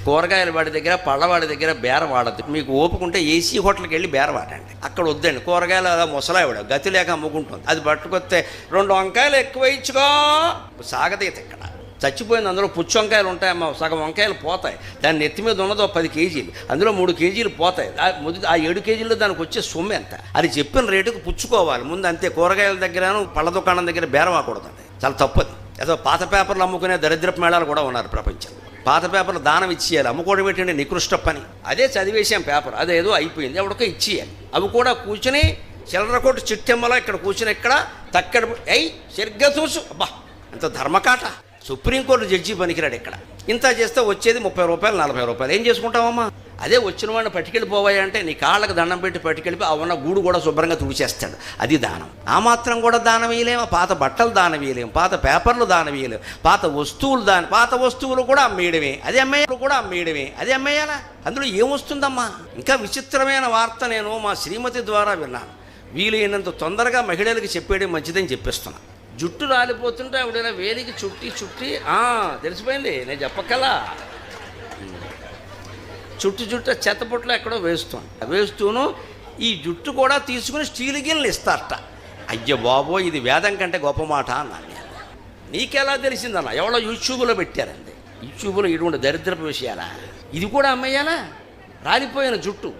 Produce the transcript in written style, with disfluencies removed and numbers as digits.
కూరగాయల వాడి దగ్గర పళ్ళవాడి దగ్గర బేరం వాడద్దు. మీకు ఓపుకుంటే ఏసీ హోటల్కి వెళ్ళి బేరం వాడండి. అక్కడ వద్దండి. కూరగాయలు అలా ముసలావిడ గతి లేక అమ్ముకుంటుంది. అది పట్టుకొస్తే 2 వంకాయలు ఎక్కువ ఇచ్చుకో సాగదీత. ఇక్కడ చచ్చిపోయింది. అందులో పుచ్చు వంకాయలు ఉంటాయమ్మా, సగం వంకాయలు పోతాయి. దాని నెత్తి మీద ఉన్నదో 10 కేజీలు, అందులో 3 కేజీలు పోతాయి. ఆ 7 కేజీల్లో దానికి వచ్చే సొమ్ము ఎంత? అది చెప్పిన రేటుకు పుచ్చుకోవాలి ముందు, అంతే. కూరగాయల దగ్గర పళ్ళ దుకాణం దగ్గర బేరం ఆకూడదండి, చాలా తప్పది. ఏదో పాత పేపర్లు అమ్ముకునే దరిద్రపు మేళాలు కూడా ఉన్నారు ప్రపంచంలో. పాత పేపర్లు దానం ఇచ్చేయాలి, అమ్ముకోవడం ఏంటంటే నికృష్ట పని. అదే చదివేసాం పేపర్, అదేదో అయిపోయింది, ఎవడికో ఇచ్చేయాలి. అవి కూడా కూర్చుని చిల్లరకోటి చిట్టెమ్మలో ఇక్కడ కూర్చుని ఇక్కడ తక్కడ సరిగ్గా చూసు. అబ్బా ఎంత ధర్మకాట! సుప్రీంకోర్టు జడ్జి పనికిరాడు ఇక్కడ. ఇంత చేస్తే వచ్చేది 30 రూపాయలు 40 రూపాయలు. ఏం చేసుకుంటావమ్మా? అదే వచ్చిన వాడిని పట్టుకెళ్ళిపోవాయి అంటే నీ కాళ్ళకు దండం పెట్టి పట్టుకెళ్ళిపోయి ఆ ఉన్న గూడు కూడా శుభ్రంగా తుడిచేస్తాడు. అది దానం. ఆ మాత్రం కూడా దానం వేయలేము. పాత బట్టలు దానం వేయలేము, పాత పేపర్లు దానం వేయలేము, పాత వస్తువులు పాత వస్తువులు కూడా అమ్మేయడమే. అది అమ్మేయాలు కూడా అమ్మేయడమే. అది అమ్మేయాలా? అందులో ఏమొస్తుందమ్మా? ఇంకా విచిత్రమైన వార్త నేను మా శ్రీమతి ద్వారా విన్నాను. వీలైనంత తొందరగా మహిళలకు చెప్పేయడం మంచిదని చెప్పిస్తున్నా. జుట్టు రాలిపోతుంటే ఆవిడ వేలికి చుట్టి తెలిసిపోయింది, నేను చెప్పక్కలా. చుట్టు చెత్తపుట్లో ఎక్కడో వేస్తూను ఈ జుట్టు కూడా తీసుకుని స్టీల్ గిన్నెలు ఇస్తారట. అయ్య బాబో, ఇది వేదం కంటే గొప్ప మాట అన్నాను నేను. నీకెలా తెలిసిందన్న? ఎవడో యూట్యూబ్లో పెట్టారండి. యూట్యూబ్లో ఇటువంటి దరిద్రపు విషయాలా? ఇది కూడా అమ్మేయాలా? రాలిపోయిన జుట్టు